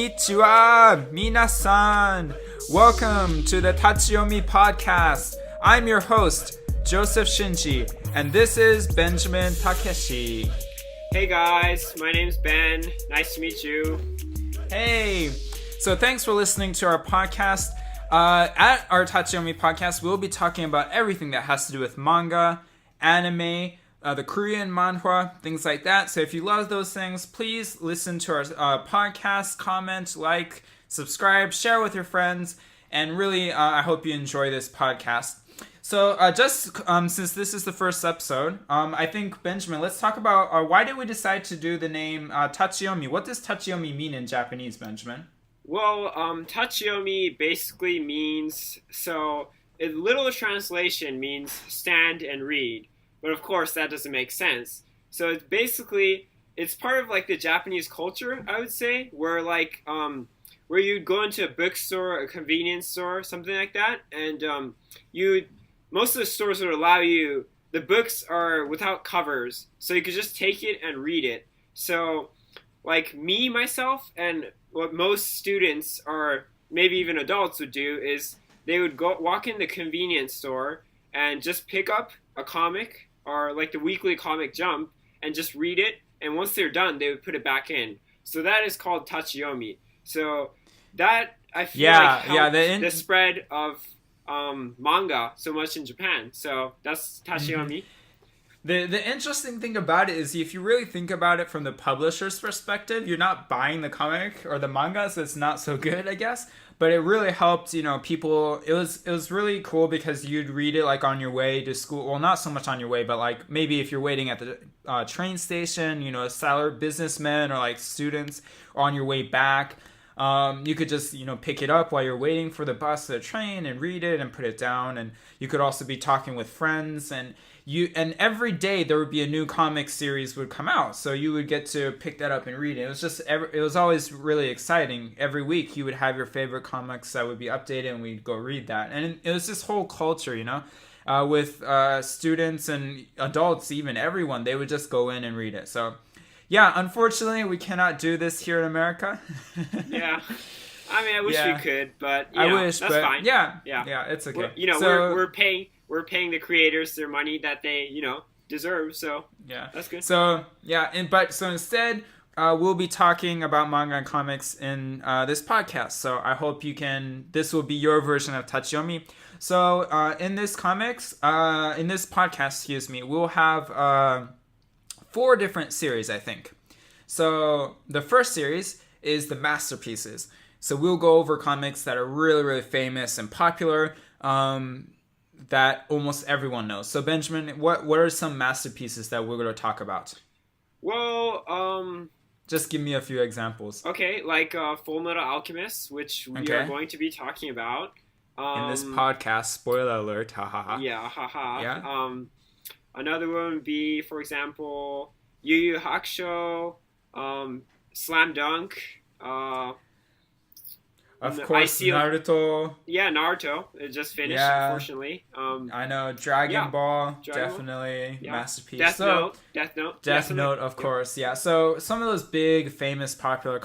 Konnichiwa, minasan. Welcome to the Tachi Yomi podcast. I'm your host, Joseph Shinji, and this is Benjamin Takeshi. Hey guys, my name's Ben. Nice to meet you. Hey, so thanks for listening to our podcast. At our Tachi Yomi podcast, we'll be talking about everything that has to do with manga, anime, the Korean manhwa, things like that. So if you love those things, please listen to our podcast, comment, like, subscribe, share with your friends, and really, I hope you enjoy this podcast. So since this is the first episode, I think, Benjamin, let's talk about why did we decide to do the name Tachi Yomi? What does Tachi Yomi mean in Japanese, Benjamin? Well, Tachi Yomi basically means, a literal translation means stand and read. But of course, that doesn't make sense. So it's part of like the Japanese culture, I would say, where where you'd go into a bookstore, a convenience store, something like that, and most of the stores would allow you, the books are without covers, so you could just take it and read it. So, like myself, and what most students or maybe even adults would do is they would walk in the convenience store and just pick up a comic or like the weekly comic Jump and just read it, and once they're done they would put it back in. So that is called Tachi Yomi. So that I feel helped the spread of manga so much in Japan. So that's Tachi Yomi. The interesting thing about it is if you really think about it from the publisher's perspective, you're not buying the comic or the manga, so it's not so good, I guess. But it really helped, people. It was really cool because you'd read it like on your way to school. Well, not so much on your way, but like maybe if you're waiting at the train station, salaried businessmen or like students, or on your way back. You could just, pick it up while you're waiting for the bus or the train and read it and put it down. And you could also be talking with friends, and every day there would be a new comic series would come out. So you would get to pick that up and read it. It was always really exciting. Every week you would have your favorite comics that would be updated, and we'd go read that. And it was this whole culture, with students and adults, even everyone, they would just go in and read it. So yeah, unfortunately, we cannot do this here in America. Yeah. I wish we could, but I wish, that's but fine. Yeah, it's okay. We're paying the creators their money that they, deserve, so yeah, that's good. So, yeah, so instead, we'll be talking about manga and comics in this podcast. So I hope this will be your version of Tachi Yomi. So in this podcast, we'll have 4 different series, I think. So the first series is the masterpieces. So we'll go over comics that are really, really famous and popular, that almost everyone knows. So Benjamin, what are some masterpieces that we're going to talk about? Well, just give me a few examples. Okay, like Fullmetal Alchemist, which we are going to be talking about. In this podcast, spoiler alert, haha. Yeah, haha. Yeah. Another one would be, for example, Yu Yu Hakusho, Slam Dunk. Of course, Naruto. Yeah, Naruto. It just finished, unfortunately. I know. Dragon Ball, definitely. Yeah. Masterpiece. Death Note, of course. Yeah. So some of those big, famous, popular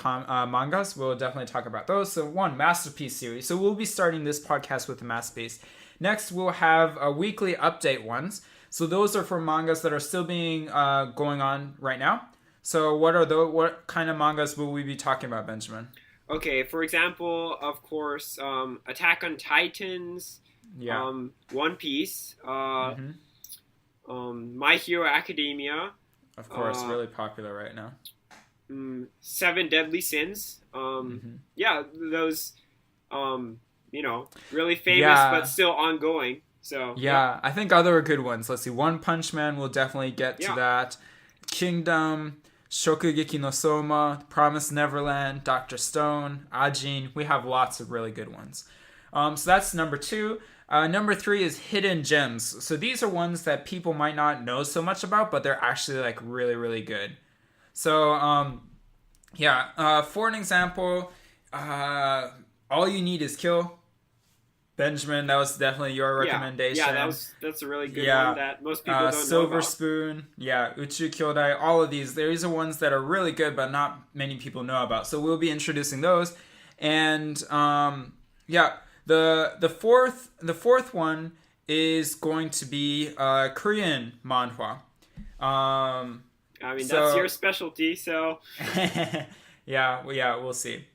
mangas, we'll definitely talk about those. So one, masterpiece series. So we'll be starting this podcast with the masterpiece. Next, we'll have weekly update ones. So those are for mangas that are still being going on right now. So what kind of mangas will we be talking about, Benjamin? Okay, for example, of course, Attack on Titans, One Piece, My Hero Academia. Of course, really popular right now. 7 Deadly Sins. Yeah, those, really famous but still ongoing. So yeah, I think other good ones. Let's see, One Punch Man, will definitely get to that. Kingdom, Shokugeki no Soma, Promised Neverland, Dr. Stone, Ajin. We have lots of really good ones. So that's number 2. Number 3 is hidden gems. So these are ones that people might not know so much about, but they're actually like really, really good. So for an example, All You Need Is Kill. Benjamin, that was definitely your Yeah, recommendation. yeah, that's a really good Yeah. one that most people don't know Silver about. Spoon, yeah, Uchu Kyodai, all of these are ones that are really good, but not many people know about. So we'll be introducing those, and yeah, the fourth one is going to be Korean manhwa. I mean, that's your So specialty, so yeah, we'll see.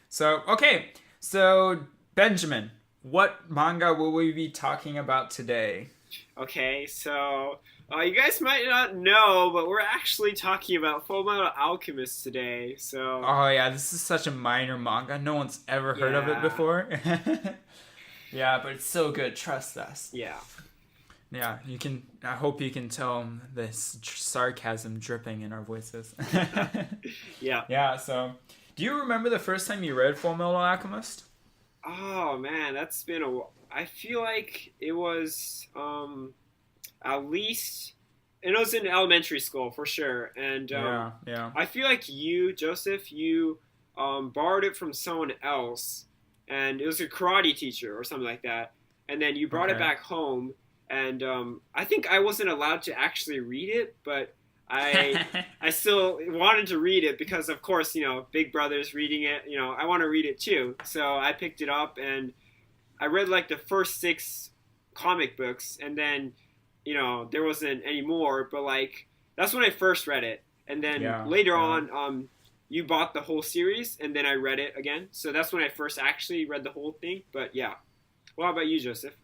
So okay, so Benjamin, what manga will we be talking about today? okay, so you guys might not know, but we're actually talking about Fullmetal Alchemist today. So Oh yeah, this is such a minor manga. No one's ever heard of it yeah, before. Yeah, but it's so good. Trust us. yeah. Yeah, you can. I hope you can tell this sarcasm dripping in our voices. Yeah. Yeah. So, do you remember the first time you read Full Metal Alchemist? Oh man, that's been a. I feel like it was at least it was in elementary school for sure, and Yeah. I feel like you, Joseph, you borrowed it from someone else, and it was a karate teacher or something like that, and then you brought it Okay. back home, and I think I wasn't allowed to actually read it, but I still wanted to read it because, of course, Big Brother's reading it. I want to read it too, so I picked it up and I read like the first six comic books, and then there wasn't any more. But like that's when I first read it, and then Yeah. later Yeah. on, you bought the whole series, and then I read it again. So that's when I first actually read the whole thing. But yeah, well, how about you, Joseph?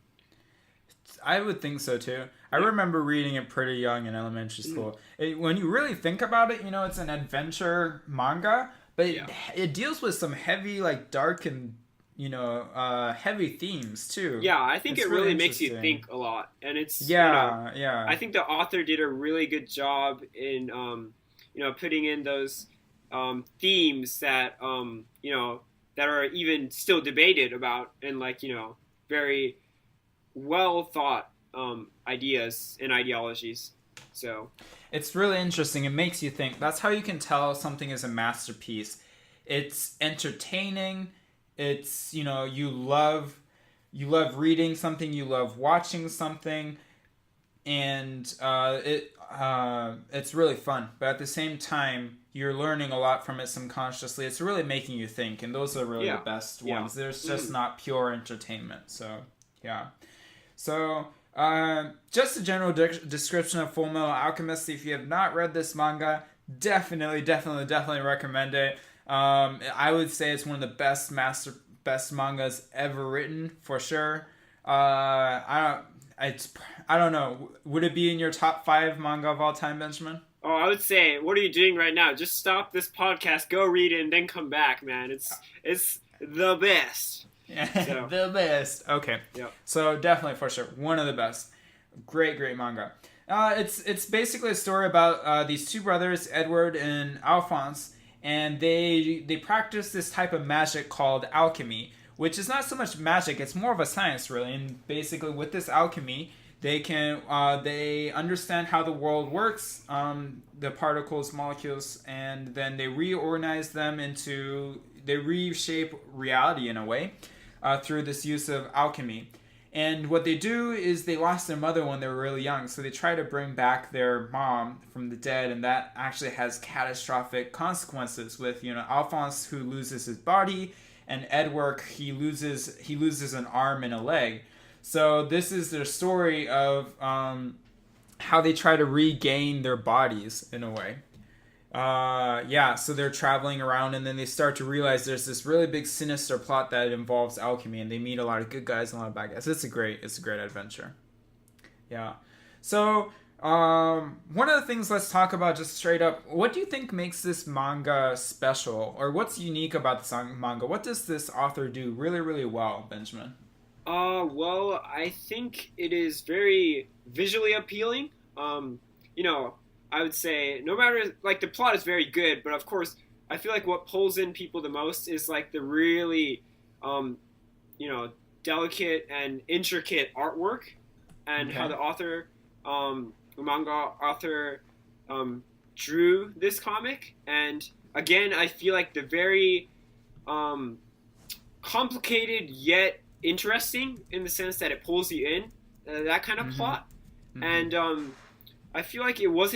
I would think so too. I Yeah. remember reading it pretty young in elementary school. When you really think about it, it's an adventure manga, but Yeah. it deals with some heavy, like dark and heavy themes too. Yeah, I think It's it really really makes you interesting. think a lot, and it's Yeah. I think the author did a really good job in putting in those themes that that are even still debated about, and like very well thought ideas and ideologies. So It's really interesting. It makes you think. That's how you can tell something is a masterpiece. It's entertaining. It's you love reading something, you love watching something, and it's really fun. But at the same time, you're learning a lot from it subconsciously. It's really making you think, and those are really yeah, the best yeah. ones. There's just not pure entertainment. So yeah. So just a general description of Full Metal Alchemist. If you have not read this manga, definitely recommend it. I would say it's one of the best mangas ever written for sure. I don't know. Would it be in your top 5 manga of all time, Benjamin? Oh, I would say, what are you doing right now? Just stop this podcast, go read it, and then come back, man. It's the best. So. The best. Okay. Yep. So definitely for sure one of the best. Great manga. It's basically a story about these two brothers, Edward and Alphonse, and they practice this type of magic called alchemy, which is not so much magic; it's more of a science, really. And basically, with this alchemy, they understand how the world works, the particles, molecules, and then they reorganize them they reshape reality in a way through this use of alchemy. And what they do is they lost their mother when they were really young, so they try to bring back their mom from the dead, and that actually has catastrophic consequences with Alphonse, who loses his body, and Edward, he loses an arm and a leg. So this is their story of how they try to regain their bodies in a way. So they're traveling around, and then they start to realize there's this really big sinister plot that involves alchemy, and they meet a lot of good guys and a lot of bad guys. It's a great adventure. Yeah. So one of the things let's talk about just straight up. What do you think makes this manga special, or what's unique about this manga? What does this author do really, really well, Benjamin? Well, I think it is very visually appealing. I would say no matter like the plot is very good, but of course I feel like what pulls in people the most is like the really, delicate and intricate artwork, and how the manga author, drew this comic. And again, I feel like the very, complicated yet interesting in the sense that it pulls you in, that kind of plot. And I feel like it was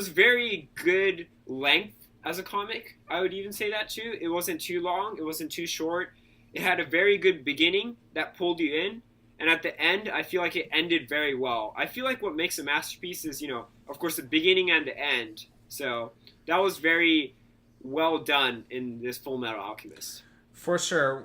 very good length as a comic. I would even say that too. It wasn't too long, it wasn't too short. It had a very good beginning that pulled you in, and at the end I feel like it ended very well. I feel like what makes a masterpiece is, of course, the beginning and the end. So that was very well done in this Fullmetal Alchemist. For sure.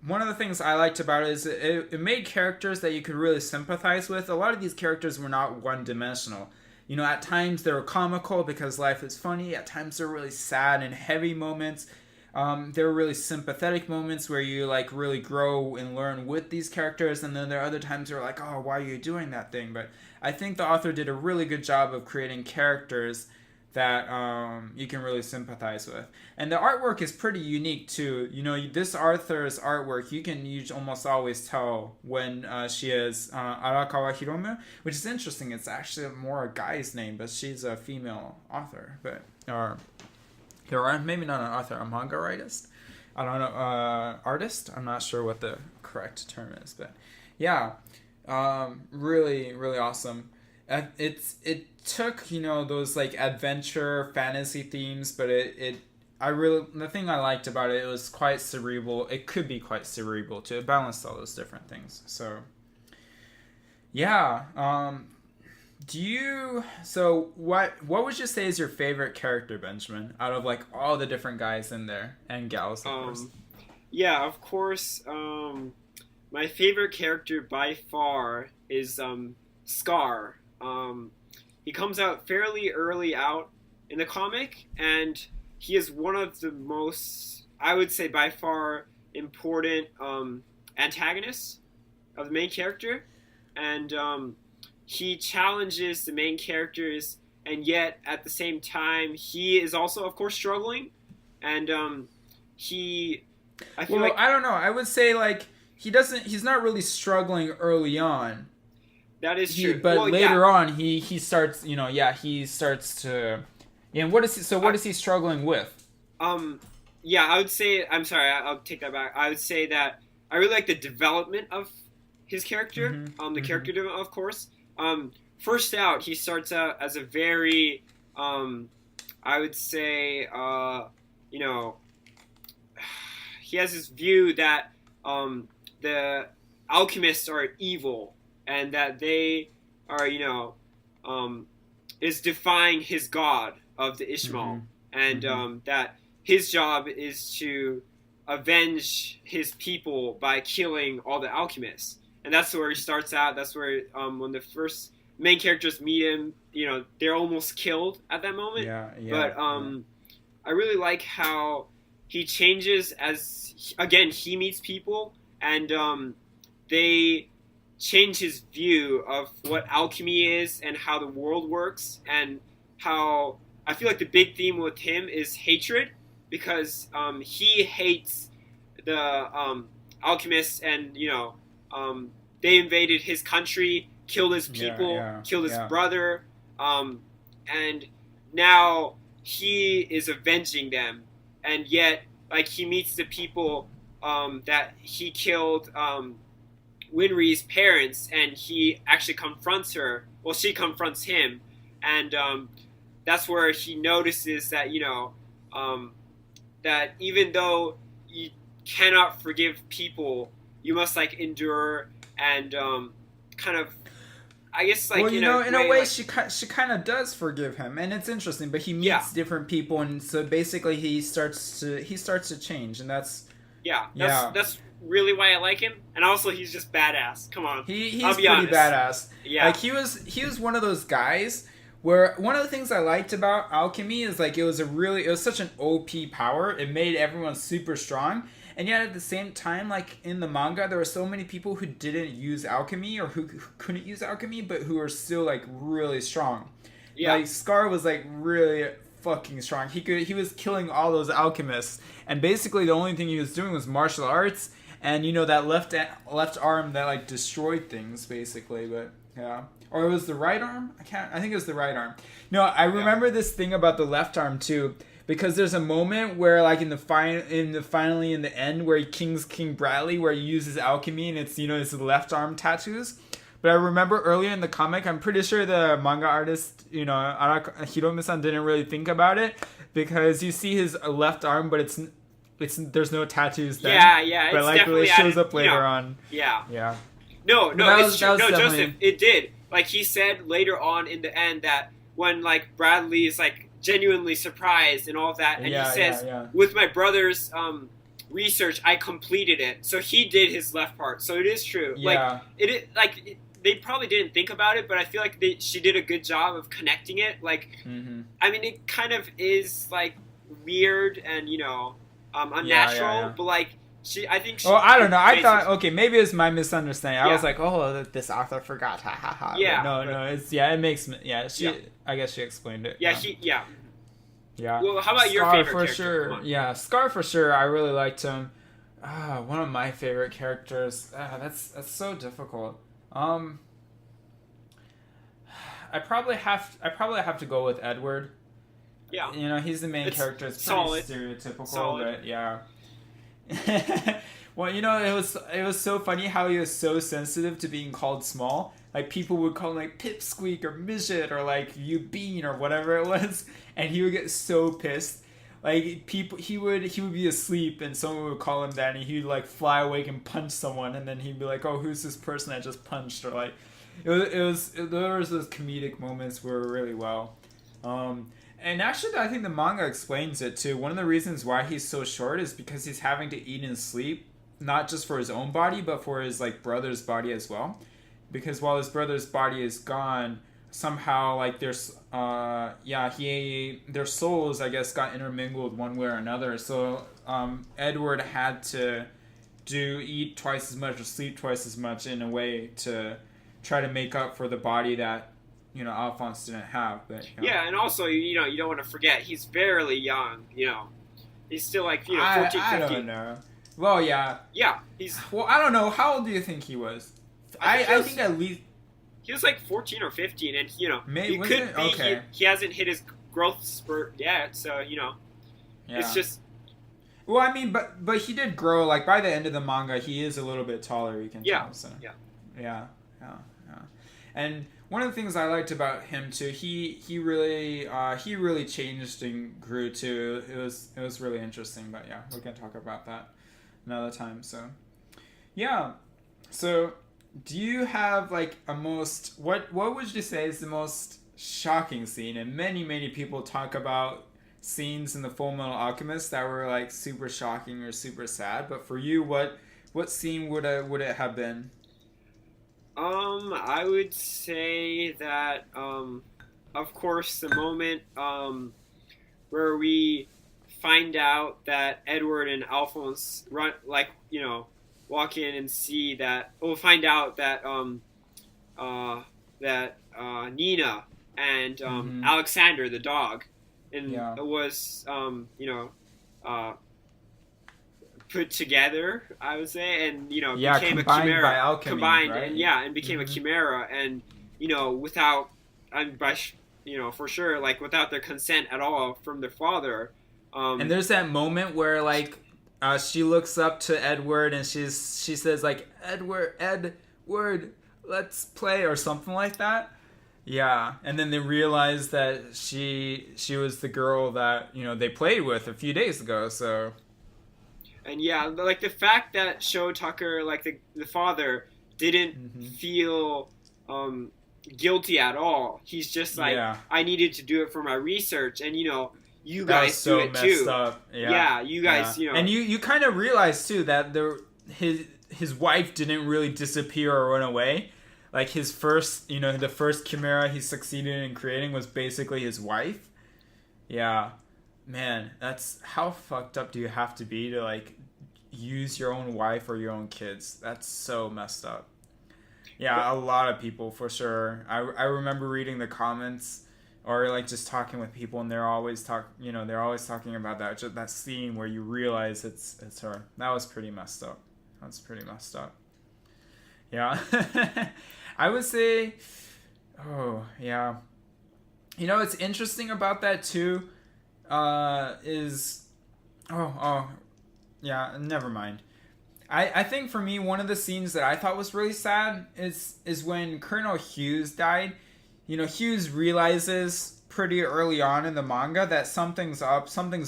One of the things I liked about it is it made characters that you could really sympathize with. A lot of these characters were not one-dimensional. At times they were comical because life is funny. At times they're really sad and heavy moments. There were really sympathetic moments where you really grow and learn with these characters. And then there are other times where you're oh, why are you doing that thing? But I think the author did a really good job of creating characters that you can really sympathize with. And the artwork is pretty unique too. This author's artwork, you can almost always tell when she is Arakawa Hiromu, which is interesting. It's actually more a guy's name, but she's a female author. Or maybe not an author, a manga artist. I don't know, artist? I'm not sure what the correct term is, but yeah, really, really awesome. It took those adventure fantasy themes, but the thing I liked about it was quite cerebral. It could be quite cerebral too. It balanced all those different things. So yeah. What would you say is your favorite character, Benjamin, out of all the different guys in there and gals, of course? Yeah, of course. My favorite character by far is Scar. He comes out fairly early out in the comic, and he is one of the most, I would say by far, important antagonists of the main character. And he challenges the main characters, and yet at the same time he is also, of course, struggling. And I don't know, I would say he's not really struggling early on. That is true. But later on, he starts, he starts to. And what is he struggling with? Yeah, I would say. I'm sorry, I'll take that back. I would say that I really like the development of his character. The character development, of course. First out, he starts out as a very, I would say, he has this view that the alchemists are evil, and that they are, is defying his god of the Ishmael, and that his job is to avenge his people by killing all the alchemists. And that's where he starts out. That's where when the first main characters meet him, they're almost killed at that moment. But I really like how he changes as, again, he meets people, and they change his view of what alchemy is and how the world works, and how I feel like the big theme with him is hatred, because he hates the alchemists, and they invaded his country, killed his people, killed his brother, and now he is avenging them. And yet, he meets the people that he killed Winry's parents, and he actually confronts her. Well, she confronts him, and that's where he notices that that even though you cannot forgive people, you must endure, and kind of, I guess, in a way, she kind of does forgive him, and it's interesting. But he meets different people, and so basically he starts to change, and that's really why I like him. And also, he's just badass. Come on, he's pretty badass. Yeah, he was one of those guys where one of the things I liked about alchemy is it was such an OP power. It made everyone super strong. And yet at the same time, in the manga, there were so many people who didn't use alchemy, or who couldn't use alchemy, but who were still really strong. Yeah. Scar was really fucking strong. He was killing all those alchemists, and basically the only thing he was doing was martial arts, and that left arm that destroyed things basically. But yeah, or it was the right arm. I think it was the right arm. No, I remember this thing about the left arm too. because there's a moment where like finally in the end where he kings King Bradley, where he uses alchemy and it's his left arm tattoos. But I remember earlier in the comic, I'm pretty sure the manga artist, Hirome-san didn't really think about it, because you see his left arm, but it's there's no tattoos then. Yeah, but it's like definitely it shows up later on. Yeah. No, it's true. No, Joseph, it did. Like he said later on in the end that when like Bradley is like genuinely surprised and all of that, and he says, with my brother's research, I completed it. So he did his left part. So it is true. Yeah. They probably didn't think about it, but I feel like she did a good job of connecting it. Like, I mean, it kind of is like weird and unnatural, but like I think. Well, I don't know. I thought maybe it's my misunderstanding. I was like, this author forgot. Ha ha ha. Yeah. But no. It makes I guess she explained it. Yeah. Yeah. Well, how about your favorite character? Sure. Yeah, Scar for sure. I really liked him. One of my favorite characters. That's so difficult. I probably have to go with Edward. Yeah. He's the main character. It's pretty stereotypical, but yeah. Well, it was so funny how he was so sensitive to being called small. Like people would call him like pipsqueak or midget or like you bean or whatever it was, and he would get so pissed. Like he would be asleep and someone would call him that, and he'd like fly awake and punch someone, and then he'd be like, "Oh, who's this person I just punched?" Or like, there was those comedic moments were really well. And actually, I think the manga explains it too. One of the reasons why he's so short is because he's having to eat and sleep, not just for his own body, but for his like brother's body as well. Because while his brother's body is gone, somehow like their souls, I guess, got intermingled one way or another. So Edward had to eat twice as much or sleep twice as much in a way to try to make up for the body that Alphonse didn't have. But yeah, and also you don't want to forget he's fairly young. He's still like 14, 15. I don't know. Well, yeah. Yeah, he's. Well, I don't know. How old do you think he was? I think at least he was like 14 or 15, and maybe, he could be. Okay. He hasn't hit his growth spurt yet, so it's just. Well, I mean, but he did grow. Like by the end of the manga, he is a little bit taller. You can tell. So. Yeah. And one of the things I liked about him too, he really changed and grew too. It was really interesting. But yeah, we can talk about that another time. So yeah. So do you have like what would you say is the most shocking scene? And many people talk about scenes in the Fullmetal Alchemist that were like super shocking or super sad. But for you, what scene would it have been? I would say that, of course, the moment, where we find out that Edward and Alphonse walk in and see that, we'll find out that, Nina and, Alexander, the dog, was, put together, I would say, and became a chimera, by alchemy, combined, right? and became a chimera, and without, for sure, like without their consent at all from their father. And there's that moment where like she looks up to Edward and she says like Edward, let's play or something like that. Yeah, and then they realize that she was the girl that they played with a few days ago. So. And yeah, like the fact that Sho Tucker, like the father, didn't feel guilty at all. He's just like, I needed to do it for my research, and you guys do it too. Up. Yeah, you guys, And you kind of realize too that his wife didn't really disappear or run away. Like his first, the first chimera he succeeded in creating was basically his wife. Yeah. Man, that's how fucked up do you have to be to like use your own wife or your own kids? That's so messed up. Yeah, a lot of people for sure. I remember reading the comments or like just talking with people, and they're always talking about that scene where you realize it's her. That was pretty messed up. Yeah. I would say, oh yeah. It's interesting about that too. is oh yeah, never mind. I think for me, one of the scenes that I thought was really sad is when Colonel Hughes died. You know, Hughes realizes pretty early on in the manga that something's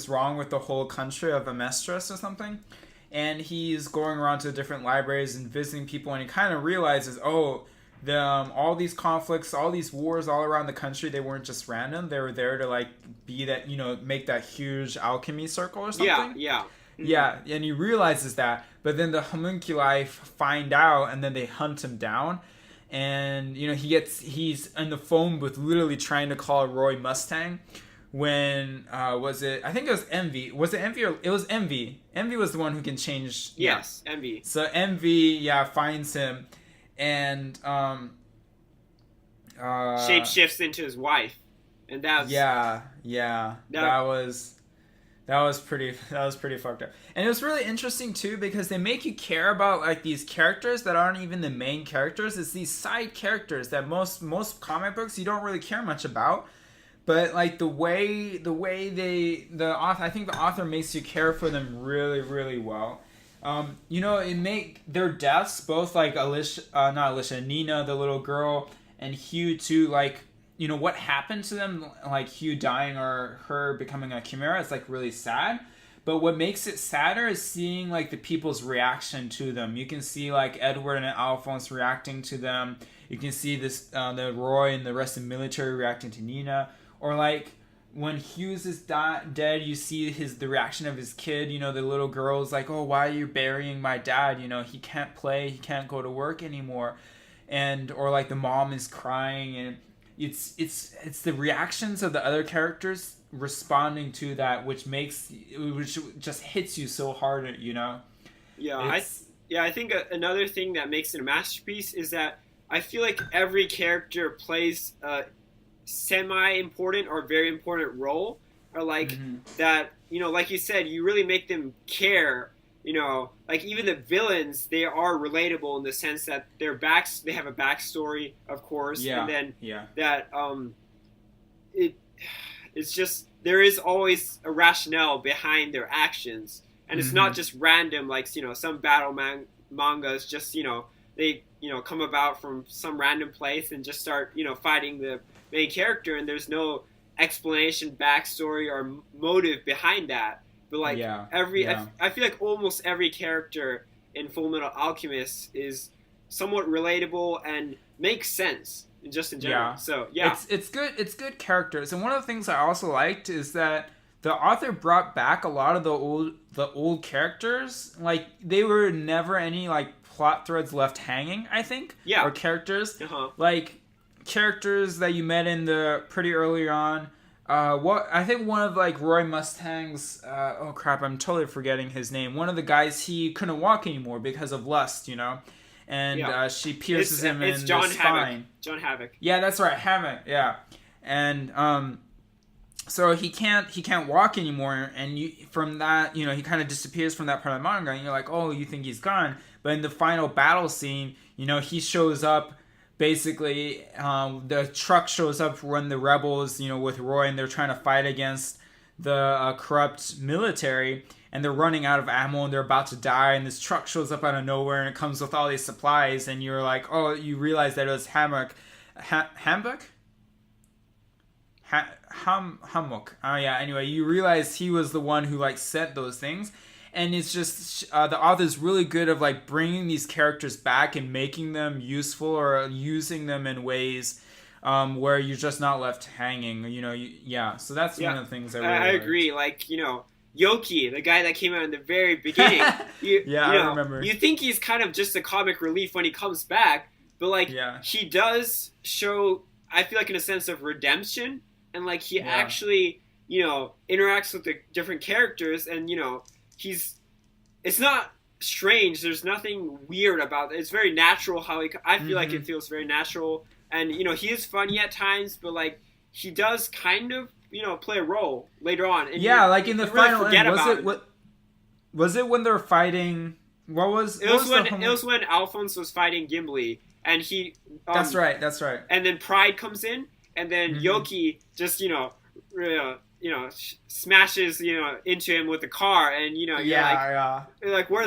wrong with the whole country of Amestris or something. And he's going around to different libraries and visiting people, and he kind of realizes, all these conflicts, all these wars all around the country, they weren't just random. They were there to, like, be that, make that huge alchemy circle or something. Yeah. Yeah, and he realizes that, but then the homunculi find out, and then they hunt him down, and he's in the phone booth, literally trying to call Roy Mustang. When was it? I think it was Envy. Was it Envy or it was Envy? Envy was the one who can change. Yes, yeah. Envy. So Envy, finds him, and shapeshifts into his wife, and that's That was pretty fucked up. And it was really interesting too, because they make you care about, like, these characters that aren't even the main characters. It's these side characters that most comic books you don't really care much about. But, like, the way I think the author makes you care for them really, really well. It make their deaths, both, like, Nina, the little girl, and Hugh too, like, what happened to them, like Hugh dying or her becoming a chimera, is, like, really sad. But what makes it sadder is seeing, like, the people's reaction to them. You can see, like, Edward and Alphonse reacting to them. You can see the Roy and the rest of the military reacting to Nina. Or, like, when Hughes is dead, you see the reaction of his kid. The little girl's like, "Oh, why are you burying my dad? He can't play, he can't go to work anymore." Or, like, the mom is crying, and it's the reactions of the other characters responding to that which just hits you so hard, Yeah, I think another thing that makes it a masterpiece is that I feel like every character plays a semi-important or very important role, or like that, like you said, you really make them care. Like, even the villains, they are relatable in the sense that they have a backstory, of course, and then that it's just, there is always a rationale behind their actions, and it's not just random, like, some battle mangas just, they come about from some random place and just start fighting the main character, and there's no explanation, backstory, or motive behind that. But, like, I feel like almost every character in Fullmetal Alchemist is somewhat relatable and makes sense just in general. Yeah. So it's good characters. And one of the things I also liked is that the author brought back a lot of the old characters. Like, they were never any, like, plot threads left hanging, I think. Yeah. Or characters. Like, characters that you met in the pretty early on. I think one of, like, Roy Mustang's, I'm totally forgetting his name. One of the guys, he couldn't walk anymore because of lust, and she pierces him in the spine. John Havoc. Yeah, that's right, Havoc. Yeah, and so he can't walk anymore, and from that, he kind of disappears from that part of the manga, and you're like, oh, you think he's gone, but in the final battle scene, he shows up. Basically, the truck shows up when the rebels, with Roy, and they're trying to fight against the corrupt military, and they're running out of ammo, and they're about to die, and this truck shows up out of nowhere, and it comes with all these supplies, and you're like, oh, you realize that it was Hammock. Hammock? Hammock. Oh, yeah, anyway, you realize he was the one who, like, sent those things. And it's just, the author's really good of, like, bringing these characters back and making them useful, or using them in ways where you're just not left hanging, So that's one of the things I really I agree. Like, Yoki, the guy that came out in the very beginning. I remember. You think he's kind of just a comic relief when he comes back, but, like, he does show, I feel like, in a sense of redemption, and, like, he actually, interacts with the different characters, and, it's not strange. There's nothing weird about it. It's very natural how I feel like it feels very natural. And, he is funny at times, but, like, he does kind of, play a role later on. And like in the final end, was it when they're fighting, it was when Alphonse was fighting Kimblee, and he... that's right. And then Pride comes in, and then Yoki just, smashes into him with the car, and you're like, where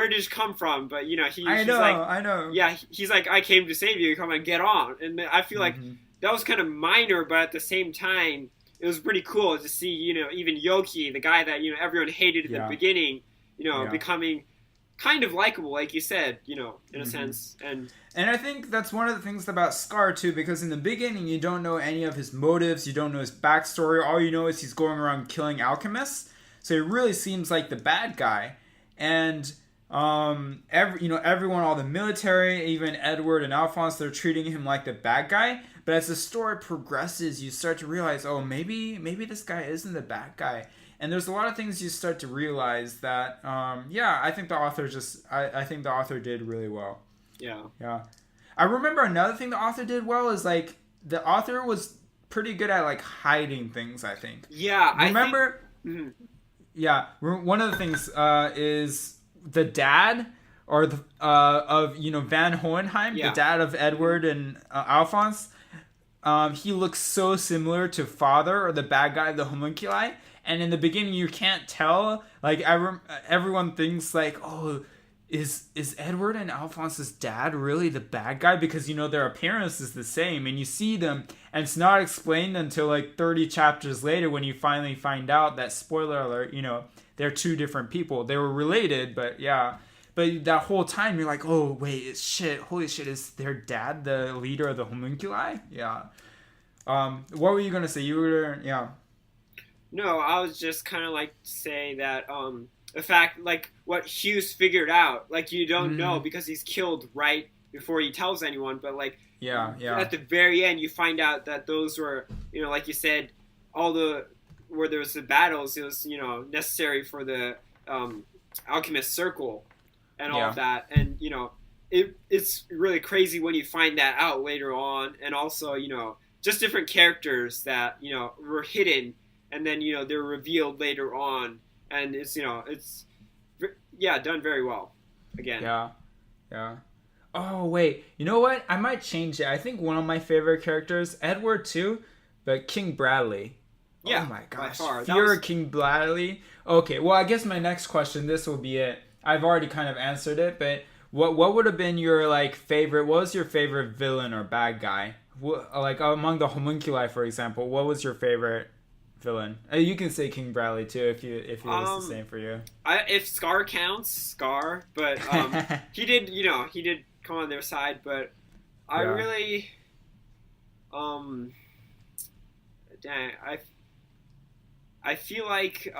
did you come from? But he's like, I know. Yeah, he's like, I came to save you. Come on, get on. And I feel like that was kind of minor, but at the same time, it was pretty cool to see even Yoki, the guy that everyone hated at the beginning, becoming kind of likable, like you said, in a sense. And I think that's one of the things about Scar, too, because in the beginning, you don't know any of his motives, you don't know his backstory, all you know is he's going around killing alchemists, so he really seems like the bad guy, and everyone, all the military, even Edward and Alphonse, they're treating him like the bad guy, but as the story progresses, you start to realize, oh, maybe this guy isn't the bad guy. And there's a lot of things you start to realize that, I think the author did really well. Yeah. I remember another thing the author did well is, like, the author was pretty good at, like, hiding things, I think. Yeah, remember? Yeah, one of the things is the dad of Van Hohenheim, the dad of Edward and Alphonse. He looks so similar to Father, or the bad guy of the homunculi. And in the beginning, you can't tell. Like, everyone thinks, like, oh, is Edward and Alphonse's dad really the bad guy? Because, their appearance is the same. And you see them, and it's not explained until, like, 30 chapters later when you finally find out that, spoiler alert, they're two different people. They were related, but yeah. But that whole time, you're like, oh, wait, holy shit, is their dad the leader of the homunculi? Yeah. What were you going to say? Yeah. No, I was just kind of like say that the fact, like, what Hugh's figured out, like, you don't know because he's killed right before he tells anyone, but, like, at the very end, you find out that those were, like you said, where there was the battles, it was, necessary for the alchemist circle and all of that, and, it's really crazy when you find that out later on, and also, just different characters that, were hidden, and then, they're revealed later on, and it's, done very well, again. Yeah. Oh, wait, you know what? I might change it. I think one of my favorite characters, Edward too, but King Bradley. Yeah, oh my gosh. By far. Fear King Bradley. Okay, well, I guess my next question, this will be it. I've already kind of answered it, but what would have been your, like, favorite, what was your favorite villain or bad guy? Like, among the homunculi, for example, what was your favorite villain? You can say King Bradley too if it was the same for you. If Scar counts, Scar, but he did come on their side, but I really I feel like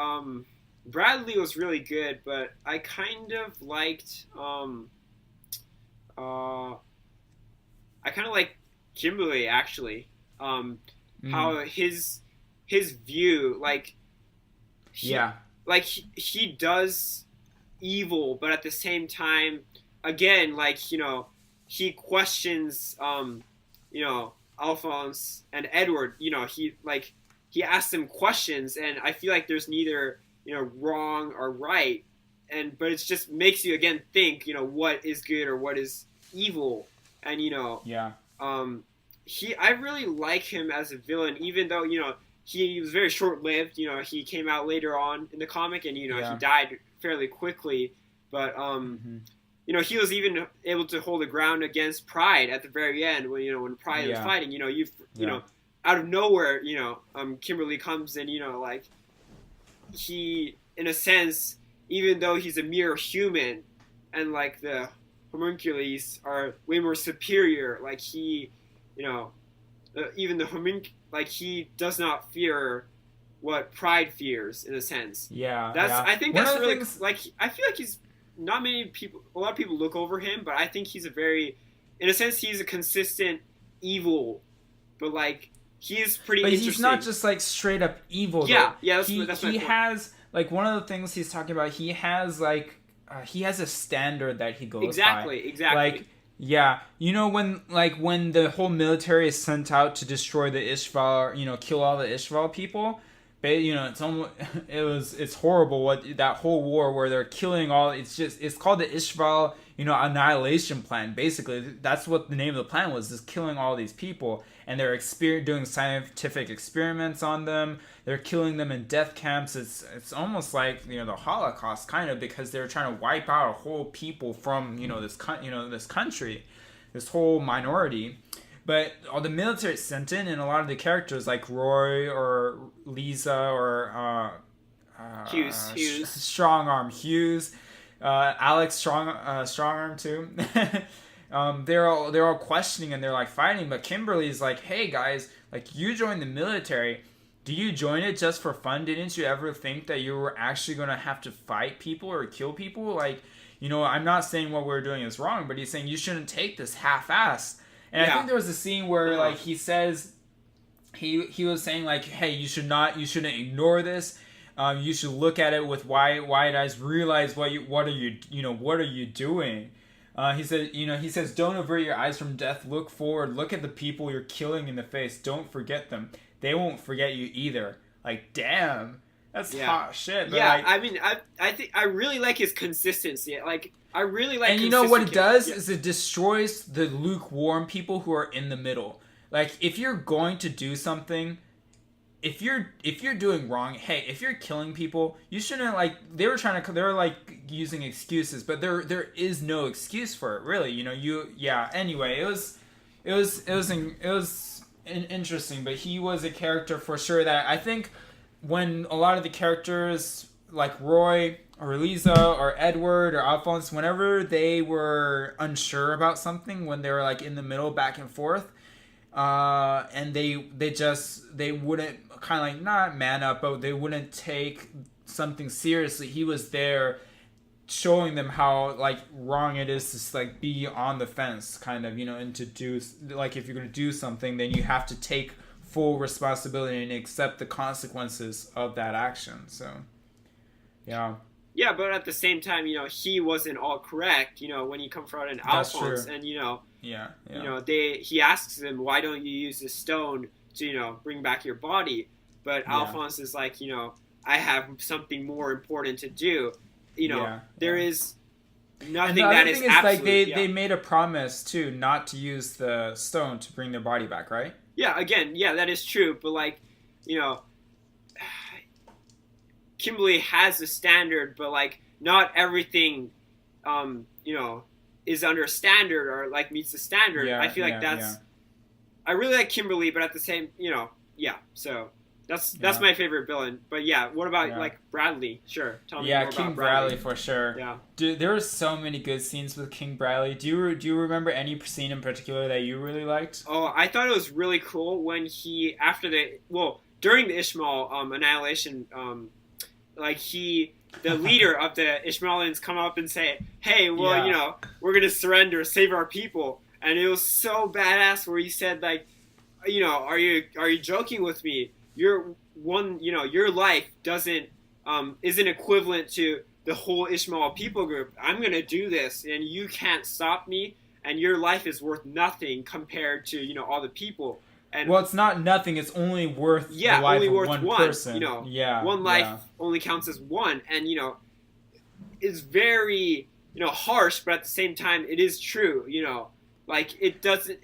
Bradley was really good, but I kind of liked Kimblee, actually. How his view, like, he does evil, but at the same time, again, like, he questions, Alphonse and Edward, he asks them questions, and I feel like there's neither, wrong or right, but it just makes you, again, think, what is good or what is evil, and, I really like him as a villain, even though, he was very short-lived. He came out later on in the comic, and he died fairly quickly. But he was even able to hold the ground against Pride at the very end when Pride was fighting. Out of nowhere, Kimblee comes and he, in a sense, even though he's a mere human, and like the homunculus are way more superior, like he, even the he does not fear what Pride fears, in a sense. I think that's really things... I feel like he's not many people. A lot of people look over him, but I think he's in a sense, he's a consistent evil, but he's pretty. But interesting. He's not just straight up evil. Yeah, though. That's he has one of the things he's talking about. He has he has a standard that he goes by. Exactly. When the whole military is sent out to destroy the Ishval, kill all the Ishval people, but it's horrible what that whole war where they're killing all. It's called the Ishval, annihilation plan. Basically, that's what the name of the plan was, is killing all these people. And they're doing scientific experiments on them. They're killing them in death camps. It's almost like the Holocaust, kind of, because they're trying to wipe out a whole people from this country, this whole minority. But all the military sent in, and a lot of the characters like Roy or Lisa or Hughes. Strong Arm Hughes, Alex Strong Arm too. They're all questioning and they're like fighting, but Kimblee's like, hey guys, like, you joined the military. Do you join it just for fun? Didn't you ever think that you were actually gonna have to fight people or kill people? Like, I'm not saying what we're doing is wrong, but he's saying you shouldn't take this half-assed. And I think there was a scene where like he says he was saying like, hey, you shouldn't ignore this. You should look at it with wide eyes, realize what are you doing? He says, don't avert your eyes from death. Look forward. Look at the people you're killing in the face. Don't forget them. They won't forget you either. Like, damn, that's hot shit. But I mean, I think I really like his consistency. Like, I really like. And you know what it does is it destroys the lukewarm people who are in the middle. Like, if you're going to do something, if you're doing wrong, hey, if you're killing people, you shouldn't, like, they were like using excuses, but there is no excuse for it, really. Anyway, it was interesting, but he was a character for sure that I think when a lot of the characters like Roy or Lisa or Edward or Alphonse, whenever they were unsure about something, when they were like in the middle, back and forth, and they wouldn't kind of like not man up, but they wouldn't take something seriously. He was there showing them how like wrong it is to like be on the fence, kind of, and to do, like, if you're going to do something, then you have to take full responsibility and accept the consequences of that action. So yeah, but at the same time, he wasn't all correct, when he confronted Alphonse. And he asks him, why don't you use the stone to bring back your body? But Alphonse is like, I have something more important to do. There is nothing that is absolute. Like they made a promise too not to use the stone to bring their body back, right? Yeah, again, that is true. But like, Kimblee has a standard, but like not everything, is under standard or like meets the standard. I feel like that's. I really like Kimblee, but at the same, so. That's my favorite villain. But what about like Bradley? Sure, tell me more about King Bradley for sure. Yeah, dude, there were so many good scenes with King Bradley. Do you remember any scene in particular that you really liked? Oh, I thought it was really cool when he during the Ishmael annihilation, the leader of the Ishmaelians come up and say, hey, we're gonna surrender, save our people, and it was so badass where he said like, are you joking with me? Your life isn't equivalent to the whole Ishmael people group. I'm gonna do this, and you can't stop me. And your life is worth nothing compared to all the people. And it's not nothing. It's only worth the life of one person. One life only counts as one, and it's very harsh, but at the same time, it is true. Like it doesn't.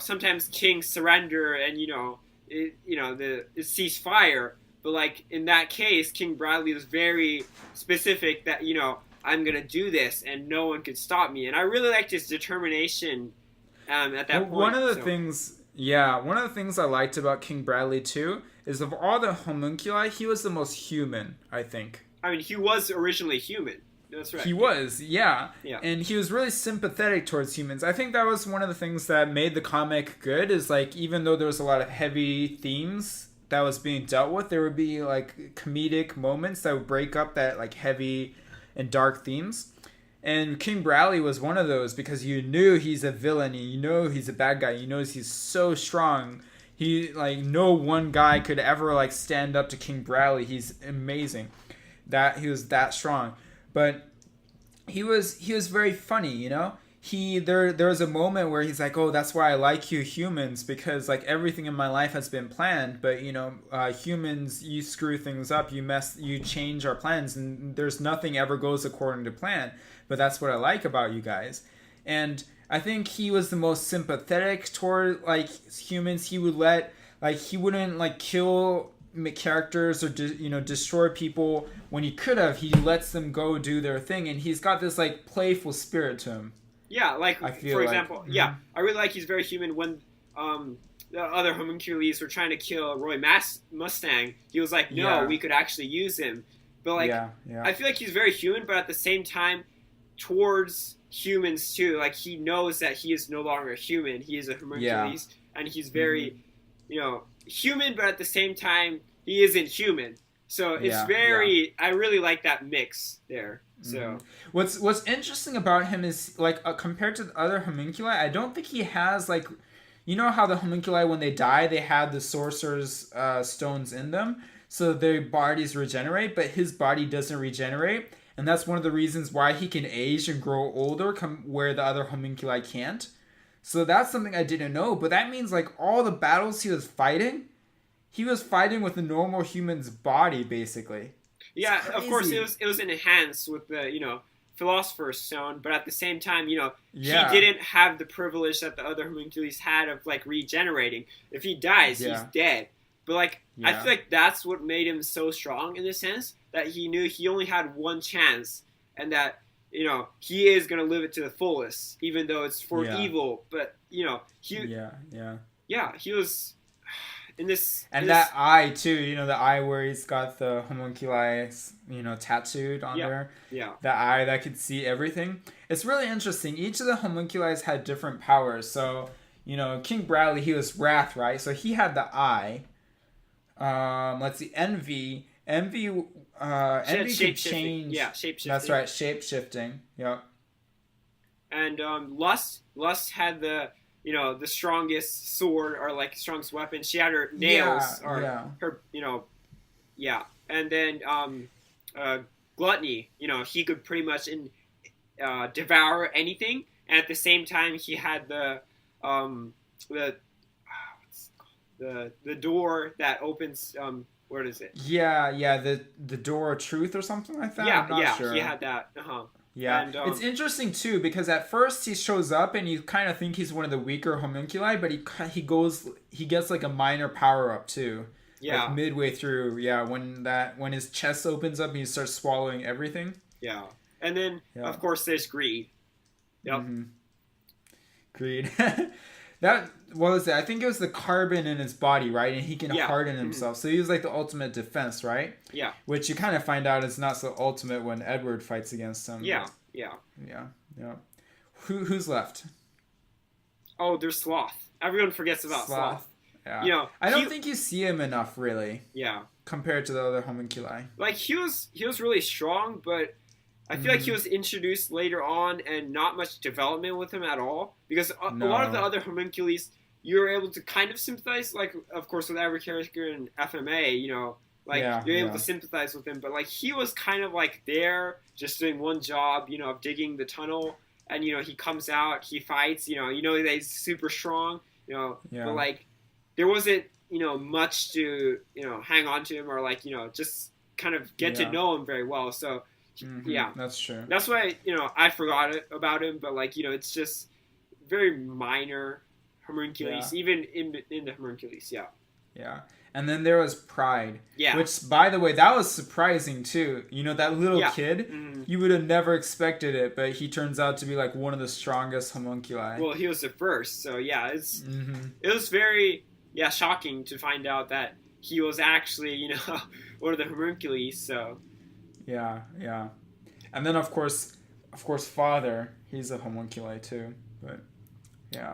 Sometimes kings surrender, and it cease fire. But like in that case, King Bradley was very specific that I'm gonna do this, and no one could stop me. And I really liked his determination at that point. One of the things I liked about King Bradley too is, of all the homunculi, he was the most human, I think. I mean, he was originally human. That's right. He was, yeah. And he was really sympathetic towards humans. I think that was one of the things that made the comic good, is like, even though there was a lot of heavy themes that was being dealt with, there would be like comedic moments that would break up that like heavy and dark themes. And King Bradley was one of those, because you knew he's a villain, and he's a bad guy, he's so strong. He, like, no one guy could ever like stand up to King Bradley. He's amazing. That he was that strong. But he was very funny, there was a moment where he's like, oh, that's why I like you humans, because like everything in my life has been planned, but humans, you screw things up, you change our plans, and there's nothing ever goes according to plan. But that's what I like about you guys. And I think he was the most sympathetic toward like humans. He wouldn't like kill characters or destroy people when he could have. He lets them go do their thing, and he's got this like playful spirit to him. Yeah, like for example, yeah, I really like he's very human. When the other homuncules were trying to kill Roy Mustang, he was like, no, we could actually use him. But like, I feel like he's very human, but at the same time, towards humans too, like he knows that he is no longer human. He is a homunculus, and he's very, human, but at the same time, he isn't human. So it's very, I really like that mix there. So what's interesting about him is like compared to the other homunculi, I don't think he has like, how the homunculi when they die they have the sorcerer's stones in them, so their bodies regenerate, but his body doesn't regenerate, and that's one of the reasons why he can age and grow older where the other homunculi can't. So that's something I didn't know, but that means like all the battles he was fighting with a normal human's body basically. Yeah, of course it was enhanced with the Philosopher's Stone, but at the same time, he didn't have the privilege that the other homunculus had of like regenerating. If he dies, he's dead. But like I feel like that's what made him so strong in the sense that he knew he only had one chance, and that he is gonna live it to the fullest, even though it's for evil. But he was. That eye too, the eye where he's got the homunculi, tattooed on there. Yeah. The eye that could see everything. It's really interesting. Each of the homunculi had different powers. So, King Bradley, he was wrath, right? So he had the eye. Let's see, envy. Envy could change. Yeah, shape-shifting. That's right, shape-shifting. Yep. And Lust had the strongest sword, or like strongest weapon. She had her nails, her, And then Gluttony, he could pretty much devour anything. And at the same time, he had the door that opens. What is it? The door of truth or something like that. I'm not sure. He had that. Yeah, and, it's interesting too because at first he shows up and you kind of think he's one of the weaker homunculi, but he gets like a minor power up too. Yeah, like midway through. Yeah, when his chest opens up and he starts swallowing everything. Yeah, and then of course there's greed. Yep. Mm-hmm. Greed. What was it? I think it was the carbon in his body, right? And he can harden himself. So he was like the ultimate defense, right? Yeah. Which you kind of find out is not so ultimate when Edward fights against him. Yeah. Who's left? Oh, there's Sloth. Everyone forgets about Sloth. Yeah. I don't think you see him enough, really. Yeah. Compared to the other homunculi. Like he was really strong, but I feel like he was introduced later on and not much development with him at all. Because a lot of the other homunculus, you're able to kind of sympathize, like, of course, with every character in FMA, you're able to sympathize with him. But, like, he was kind of, like, there, just doing one job, of digging the tunnel. And, he comes out, he fights, that he's super strong, but, like, there wasn't, much to, hang on to him or, like, just kind of get to know him very well. So, that's true. That's why I forgot about him, but like it's just very minor homunculus, even in the homunculus. Yeah, and then there was Pride. Yeah, which by the way, that was surprising too. That little kid, you would have never expected it, but he turns out to be like one of the strongest homunculi. Well, he was the first, so it was very shocking to find out that he was actually one of the homunculus. So. Yeah. And then of course Father, he's a homunculi too. But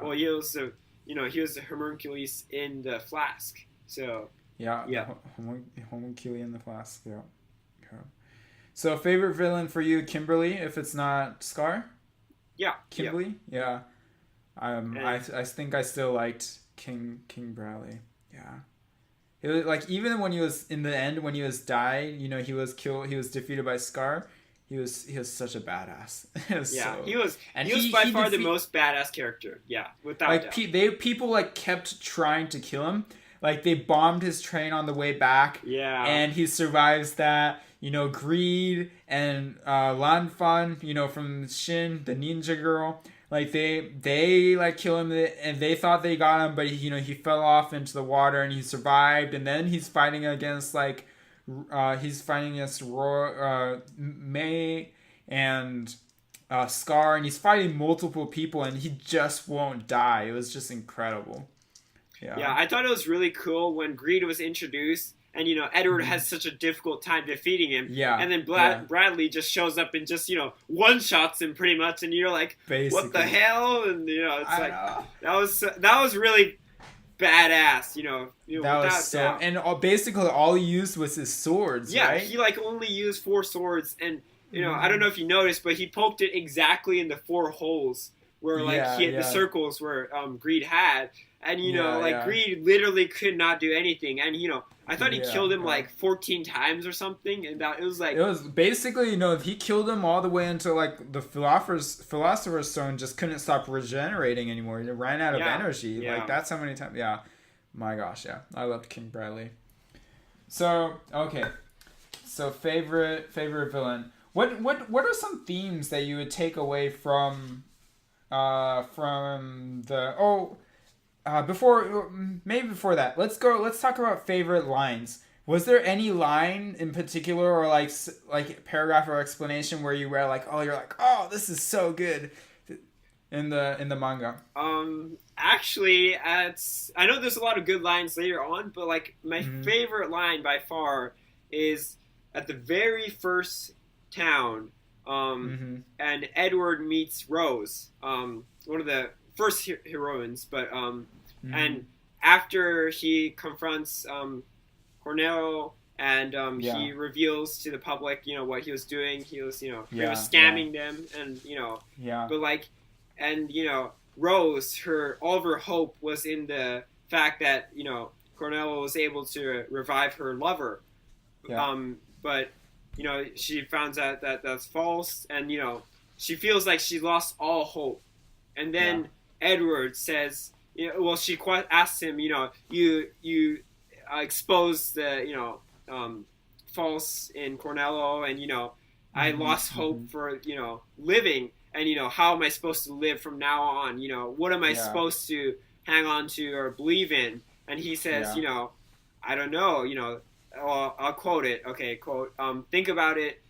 well, he was the homunculus in the flask. So homunculi in the flask. Yeah. So favorite villain for you, Kimblee, if it's not Scar? Yeah. Kimblee? Yeah. I think I still liked King Bradley. Yeah. It was like even when he was in the end when he was died, he was killed. He was defeated by Scar. he was such a badass. It was Yeah, so, he was by far the most badass character. Yeah, without like doubt. people like kept trying to kill him. Like they bombed his train on the way back. Yeah. And he survives that. You know, Greed and Lan Fan, you know, from Shin, the ninja girl. Like they like kill him, and they thought they got him, but you know he fell off into the water and he survived. And then he's fighting against like May and Scar, and he's fighting multiple people, and he just won't die. It was just incredible. Yeah. Yeah, I thought it was really cool when Greed was introduced, and you know Edward has such a difficult time defeating him. Yeah. And then Bradley just shows up and just one shots him pretty much, and you're like, basically, what the hell? And it's that was really badass. That was so, doubt. And basically all he used was his swords. Yeah, right? He like only used 4 swords, and I don't know if you noticed, but he poked it exactly in the 4 holes where he had the circles where Greed had. And, Greed literally could not do anything. And, I thought he killed him, 14 times or something. And it was like... It was basically, he killed him all the way until, the Philosopher's Stone just couldn't stop regenerating anymore. It ran out of energy. Yeah. That's how many times... Yeah. My gosh, yeah. I loved King Bradley. So, okay. So, favorite villain. What are some themes that you would take away from the... before that, let's talk about favorite lines. Was there any line in particular, or like paragraph or explanation where you were you're like, oh, this is so good in the manga? Actually, I know there's a lot of good lines later on, but my favorite line by far is at the very first town, and Edward meets Rose, one of the first heroines, but and after he confronts Cornelio and he reveals to the public what he was doing. He was he was scamming them, and but Rose, all of her hope was in the fact that Cornelio was able to revive her lover, but she finds out that that's false, and she feels like she lost all hope. And then Edward says, she asks him, you exposed the, false in Cornelio, and, I lost hope for, living, and, how am I supposed to live from now on? What am I supposed to hang on to or believe in? And he says, I don't know, I'll quote it. Okay, quote, think about it.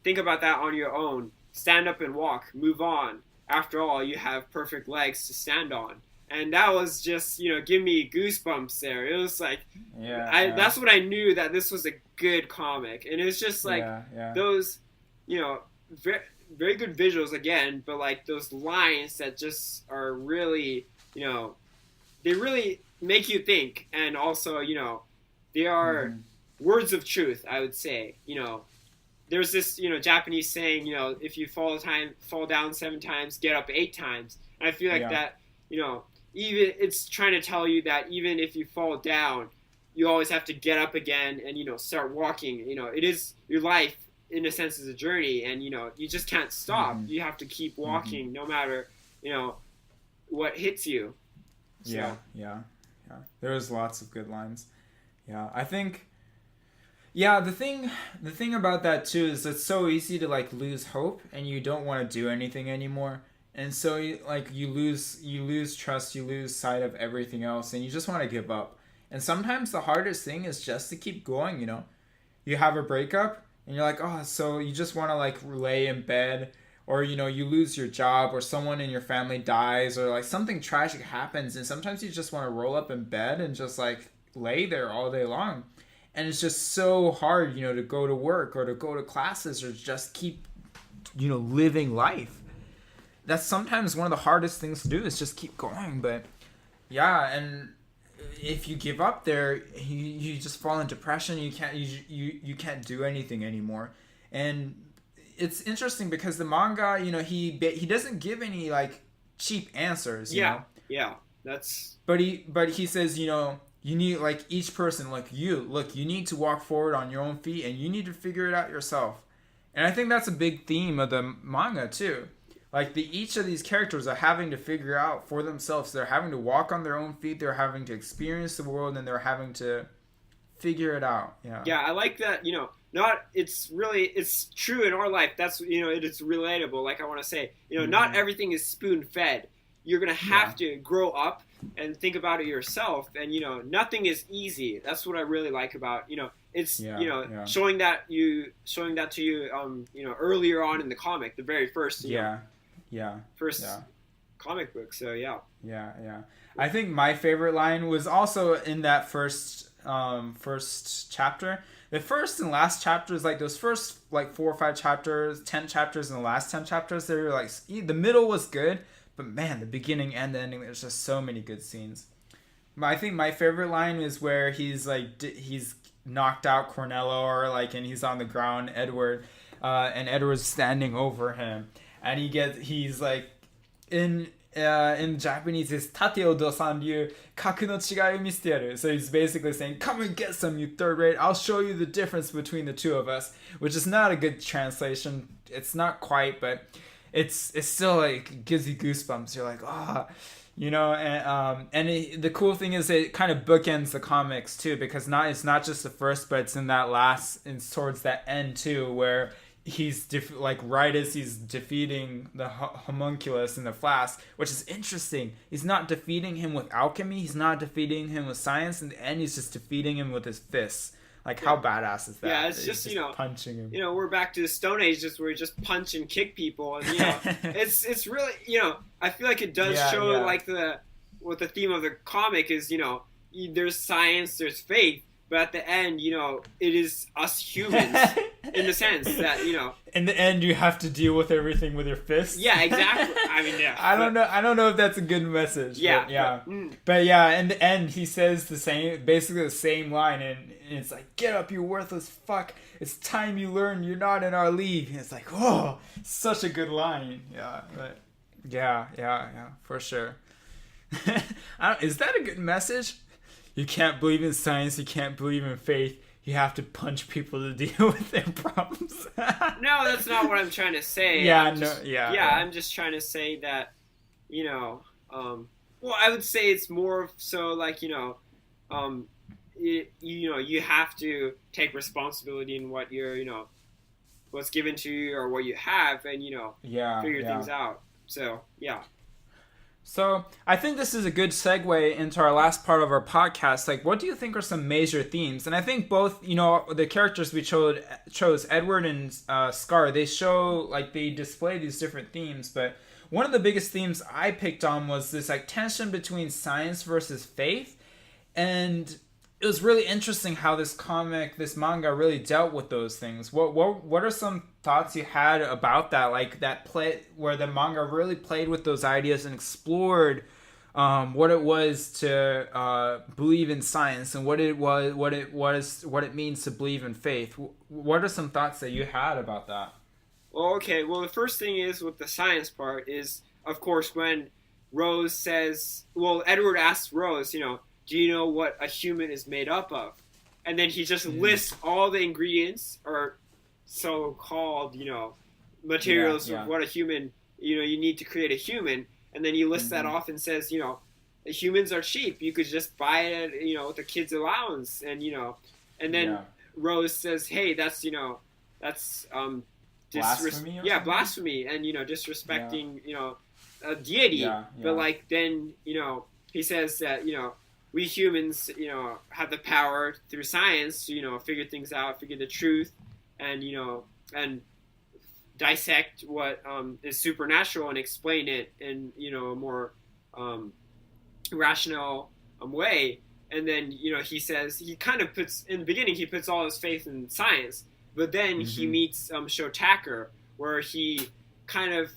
Think about that on your own. Stand up and walk. Move on. After all, you have perfect legs to stand on. And that was just, give me goosebumps there. It was like, that's what I knew, that this was a good comic. And it's just those, very, very good visuals again, but those lines that just are really, they really make you think. And also, they are words of truth, I would say. There's this, Japanese saying, if you fall down 7 times, get up 8 times. And I feel like that, even it's trying to tell you that even if you fall down, you always have to get up again and, start walking. It is, your life, in a sense, is a journey, and, you just can't stop. You have to keep walking no matter, what hits you. So. Yeah. There was lots of good lines. Yeah, I think... Yeah, the thing about that too is it's so easy to lose hope, and you don't want to do anything anymore, and so you lose trust, you lose sight of everything else, and you just want to give up. And sometimes the hardest thing is just to keep going. You have a breakup, and you're like, oh, so you just want to lay in bed, or you lose your job, or someone in your family dies, or something tragic happens, and sometimes you just want to roll up in bed and just lay there all day long. And it's just so hard, to go to work or to go to classes or just keep, living life. That's sometimes one of the hardest things to do, is just keep going. But yeah, and if you give up there, you just fall in depression. You can't do anything anymore. And it's interesting because the manga, he doesn't give any cheap answers. Yeah, that's. But he says, you need, each person, you need to walk forward on your own feet, and you need to figure it out yourself. And I think that's a big theme of the manga too. Like each of these characters are having to figure out for themselves. They're having to walk on their own feet. They're having to experience the world, and they're having to figure it out. Yeah. Yeah, I like that. Not it's true in our life. That's it's relatable. Like I want to say, not everything is spoon fed. You're gonna have to grow up and think about it yourself. And nothing is easy. That's what I really like about it's showing that to you earlier on in the comic, the very first first comic book. So yeah. I think my favorite line was also in that first chapter. The first and last chapters, like those first 4 or 5 chapters, 10 chapters, and the last 10 chapters, they were like, the middle was good, but man, the beginning and the ending, there's just so many good scenes. I think my favorite line is where he's knocked out Cornello, and he's on the ground, Edward, and Edward's standing over him, and he's like, in Japanese, it's Tate o dosan ryu kaku no chigai o misete yaru. So he's basically saying, come and get some, you third rate. I'll show you the difference between the two of us, which is not a good translation. It's not quite, but it's still gives you goosebumps. You're like, the cool thing is it kind of bookends the comics too, because it's not just the first, but it's in that last, it's towards that end too, where he's right as he's defeating the homunculus in the flask, which is interesting. He's not defeating him with alchemy. He's not defeating him with science. In the end, he's just defeating him with his fists. How badass is that? Yeah, it's just punching him. We're back to the Stone Age, just where you just punch and kick people, and it's really I feel like it does show what the theme of the comic is. There's science, there's faith. But at the end, it is us humans, in the sense that, in the end, you have to deal with everything with your fists. Yeah, exactly. I mean, yeah. I don't know if that's a good message. Yeah. But in the end, he says basically the same line, and it's like, get up, you worthless fuck. It's time you learn you're not in our league. And it's like, whoa, such a good line. Yeah, but yeah, for sure. Is that a good message? You can't believe in science. You can't believe in faith. You have to punch people to deal with their problems. No, that's not what I'm trying to say. I'm just trying to say that, well, I would say it's more so you have to take responsibility in what you're, what's given to you or what you have, and figure things out. So yeah. So I think this is a good segue into our last part of our podcast. What do you think are some major themes? And I think both, the characters we chose, Edward and Scar, they show, they display these different themes. But one of the biggest themes I picked on was this, tension between science versus faith. And it was really interesting how this manga really dealt with those things. What are some thoughts you had about that? That play where the manga really played with those ideas and explored what it was to believe in science and what it means to believe in faith. What are some thoughts that you had about that? Well, okay. Well, the first thing is with the science part is, of course, when Rose says, Edward asks Rose, do you know what a human is made up of? And then he just lists all the ingredients or so-called, materials of what a human, you need to create a human. And then he lists that off and says, humans are cheap. You could just buy it, with a kid's allowance. And, and then Rose says, hey, that's blasphemy. Blasphemy. And, disrespecting, a deity. But then, he says that, we humans, have the power through science to, figure things out, figure the truth, and, and dissect what is supernatural and explain it in, a more rational way. And then, he says, he kind of puts, in the beginning, he puts all his faith in science, but then he meets Shotaka, where he kind of,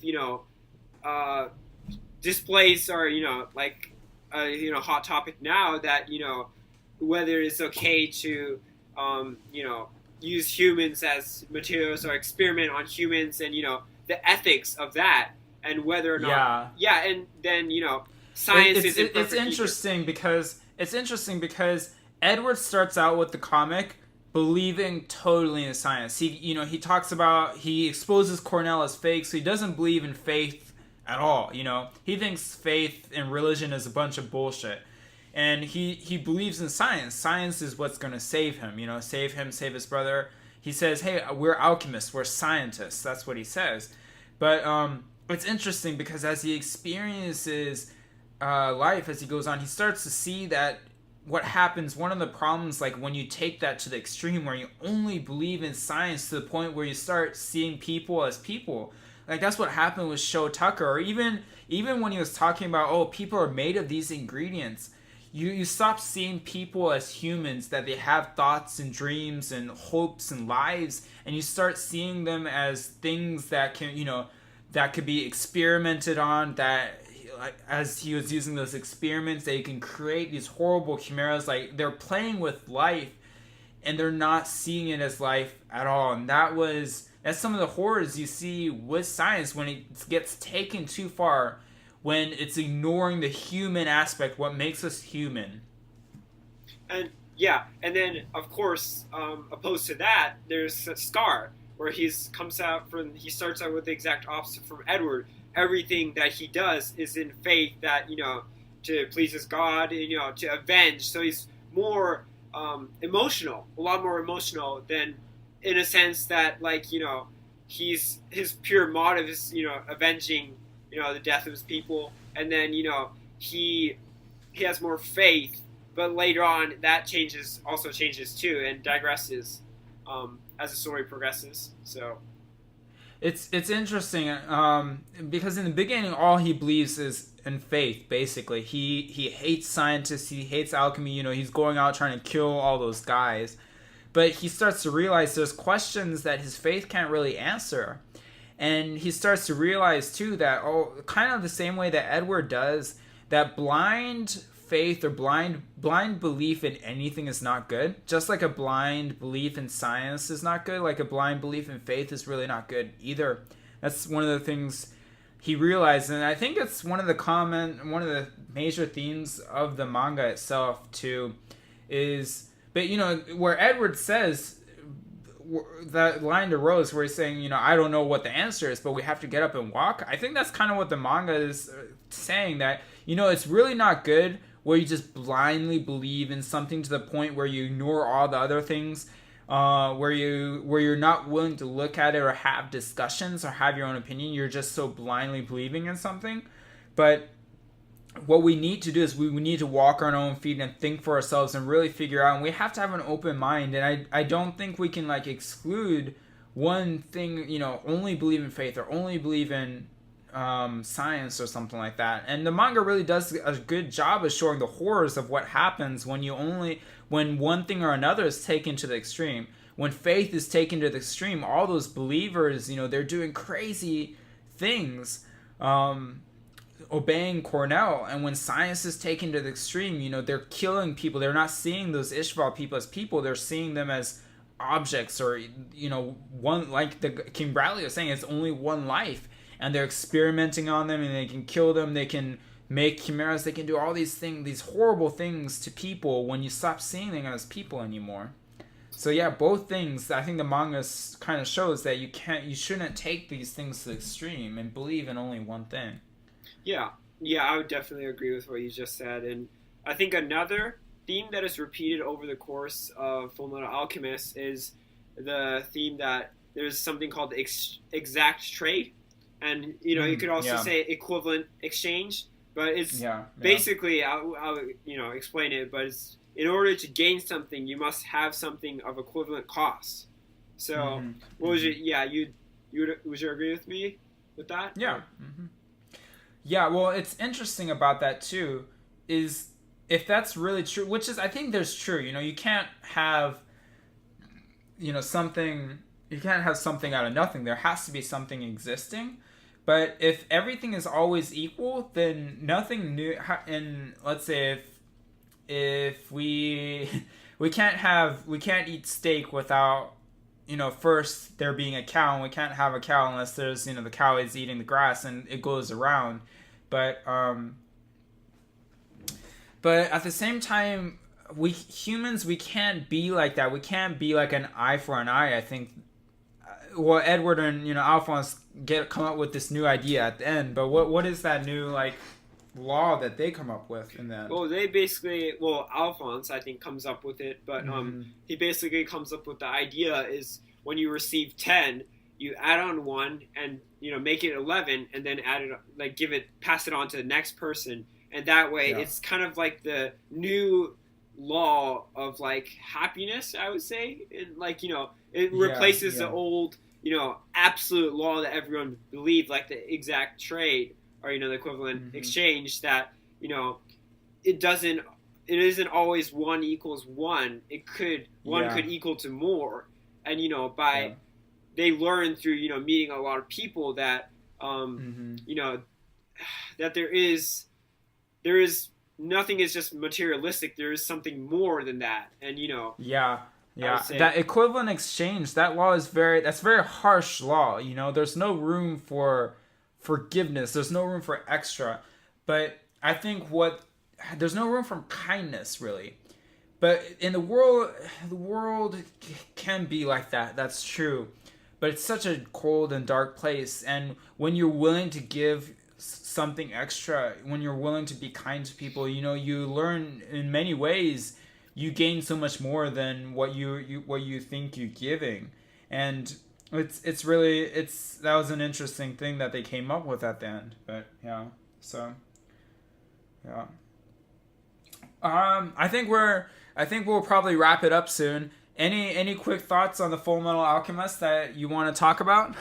displays or, hot topic now that, whether it's okay to, use humans as materials or experiment on humans and, the ethics of that and whether or not. And then, science is it's interesting because Edward starts out with the comic believing totally in science. He talks about, he exposes Cornell as fake, so he doesn't believe in faith at all. He thinks faith and religion is a bunch of bullshit. And he believes in science. Science is what's going to save him, save him, save his brother. He says, hey, we're alchemists, we're scientists. That's what he says. But it's interesting because as he experiences life, as he goes on, he starts to see that what happens, one of the problems, like when you take that to the extreme where you only believe in science to the point where you start seeing people as people. Like that's what happened with Sho Tucker, or even when he was talking about, oh, people are made of these ingredients. You stop seeing people as humans, that they have thoughts and dreams and hopes and lives, and you start seeing them as things that can, that could be experimented on, that as he was using those experiments, they can create these horrible chimeras. Like they're playing with life and they're not seeing it as life at all. And that's some of the horrors you see with science when it gets taken too far, when it's ignoring the human aspect, what makes us human. And then of course, opposed to that, there's Scar, where he starts out with the exact opposite from Edward. Everything that he does is in faith that, to please his God, to avenge. So he's more emotional, a lot more emotional than, in a sense that, like, his pure motive is, avenging, the death of his people. And then, he has more faith, but later on that changes too, and digresses as the story progresses. So it's interesting because in the beginning all he believes is in faith. Basically, he hates scientists, he hates alchemy. He's going out trying to kill all those guys, but he starts to realize there's questions that his faith can't really answer, and he starts to realize too that, kind of the same way that Edward does, that blind faith or blind belief in anything is not good. Just like a blind belief in science is not good, like a blind belief in faith is really not good either. That's one of the things he realized, and I think it's one of the major themes of the manga itself too, is, but where Edward says that line to Rose where he's saying, I don't know what the answer is, but we have to get up and walk. I think that's kind of what the manga is saying, that it's really not good where you just blindly believe in something to the point where you ignore all the other things, where you're not willing to look at it or have discussions or have your own opinion. You're just so blindly believing in something. But what we need to do is we need to walk on our own feet and think for ourselves and really figure out. And we have to have an open mind. And I don't think we can exclude one thing, only believe in faith or only believe in science or something like that. And the manga really does a good job of showing the horrors of what happens when one thing or another is taken to the extreme. When faith is taken to the extreme, all those believers, they're doing crazy things, obeying Cornell. And when science is taken to the extreme, they're killing people. They're not seeing those Ishval people as people. They're seeing them as objects, or one, like the King Bradley was saying, it's only one life. And they're experimenting on them, and they can kill them. They can make chimeras. They can do all these things, these horrible things to people when you stop seeing them as people anymore. So yeah, both things. I think the manga kind of shows that you shouldn't take these things to the extreme and believe in only one thing. Yeah, I would definitely agree with what you just said. And I think another theme that is repeated over the course of Fullmetal Alchemist is the theme that there's something called the exact trade. And, you could also say equivalent exchange, but it's basically, I'll explain it, but it's, in order to gain something, you must have something of equivalent cost. So, what was it? Yeah, would you agree with me with that? Yeah. Mm-hmm. Yeah, well, it's interesting about that too, is if that's really true, which is, I think there's true, you can't have, something, you can't have something out of nothing. There has to be something existing. But if everything is always equal, then nothing new. And let's say if we can't eat steak without first there being a cow, and we can't have a cow unless there's the cow is eating the grass, and it goes around. But at the same time, we humans, we can't be like that. We can't be like an eye for an eye. I think Edward and Alphonse come up with this new idea at the end, but what is that new like law that they come up with in that? Well, they basically, Alphonse I think comes up with it, but he basically comes up with the idea is when you receive 10, you add on 1 and make it 11, and then add it pass it on to the next person, and that way it's kind of like the new law of like happiness, I would say, and it replaces the old absolute law that everyone believed, like the exact trade or the equivalent exchange, that it isn't always 1 equals 1. It could could equal to more, and they learn through meeting a lot of people that that there is nothing is just materialistic. There is something more than that, and that equivalent exchange, that law is very harsh law. There's no room for forgiveness. There's no room for extra. But I think there's no room for kindness, really. But in the world can be like that. That's true. But it's such a cold and dark place. And when you're willing to give something extra, when you're willing to be kind to people, you learn in many ways. You gain so much more than what you think you're giving, and that was an interesting thing that they came up with at the end. But I think we'll probably wrap it up soon. Any quick thoughts on the Fullmetal Alchemist that you want to talk about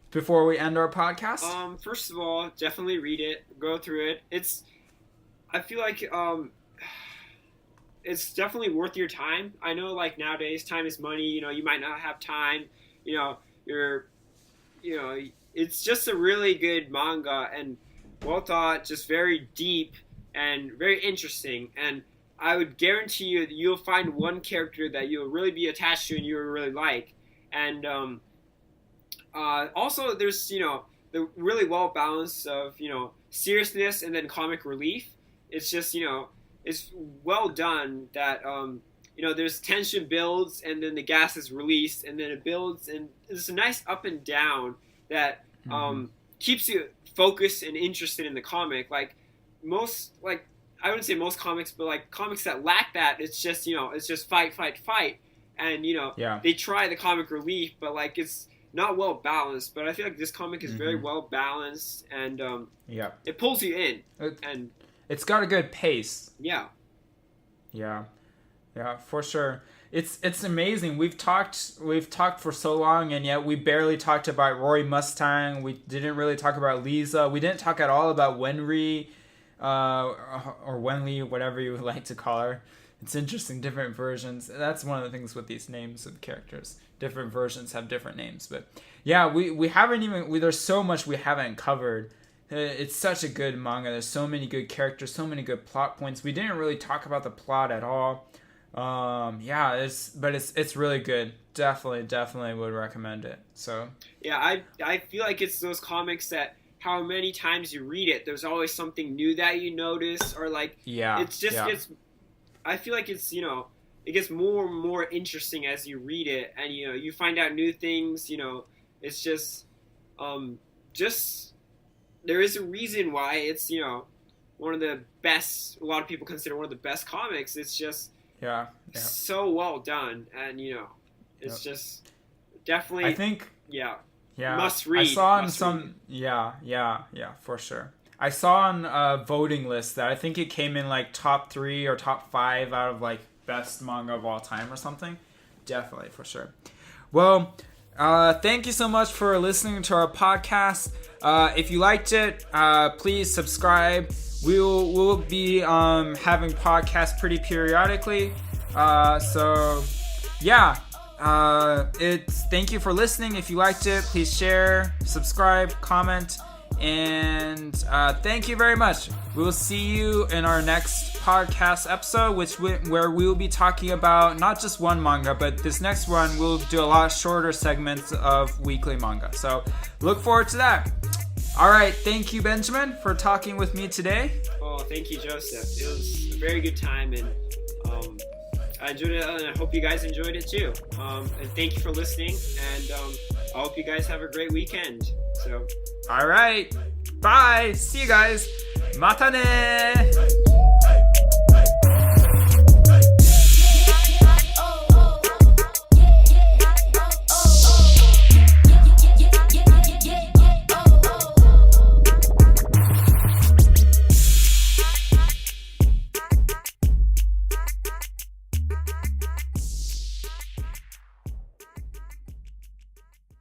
before we end our podcast? First of all, definitely read it, go through it. I feel like it's definitely worth your time. I know, like, nowadays, time is money. You might not have time. It's just a really good manga and well thought, just very deep and very interesting. And I would guarantee you that you'll find one character that you'll really be attached to and you'll really like. And also, there's the really well balance of seriousness and then comic relief. It's just it's well done that there's tension builds and then the gas is released and then it builds, and it's a nice up and down that keeps you focused and interested in the comic. Like most, like I wouldn't say most comics, but like comics that lack that, it's just it's just fight, and they try the comic relief, but like it's not well balanced. But I feel like this comic is very well balanced, and it pulls you in, and it's got a good pace. Yeah, for sure. It's amazing. We've talked for so long, and yet we barely talked about Rory Mustang. We didn't really talk about Lisa. We didn't talk at all about Wenri, or Wenli, whatever you would like to call her. It's interesting, different versions. That's one of the things with these names of characters. Different versions have different names, but yeah, we haven't even. There's so much we haven't covered. It's such a good manga. There's so many good characters, so many good plot points. We didn't really talk about the plot at all. It's really good. Definitely would recommend it. So yeah, I feel like it's those comics that how many times you read it, there's always something new that you notice, or like it's just I feel like it's it gets more and more interesting as you read it, and you find out new things. It's just there is a reason why it's one of the best. A lot of people consider one of the best comics. It's just so well done, and it's just definitely. I think must read. I saw on some for sure. I saw on a voting list that I think it came in like top 3 or top 5 out of like best manga of all time or something. Definitely, for sure. Well, thank you so much for listening to our podcast. If you liked it, please subscribe. We'll be having podcasts pretty periodically. Thank you for listening. If you liked it, please share, subscribe, comment, and thank you very much. We'll see you in our next podcast episode, where we will be talking about not just one manga, but this next one we'll do a lot shorter segments of weekly manga. So look forward to that. All right, thank you, Benjamin, for talking with me today. Oh, thank you, Joseph. It was a very good time, and I enjoyed it, and I hope you guys enjoyed it too. And thank you for listening, and I hope you guys have a great weekend. So, all right, bye. See you guys. Mata ne.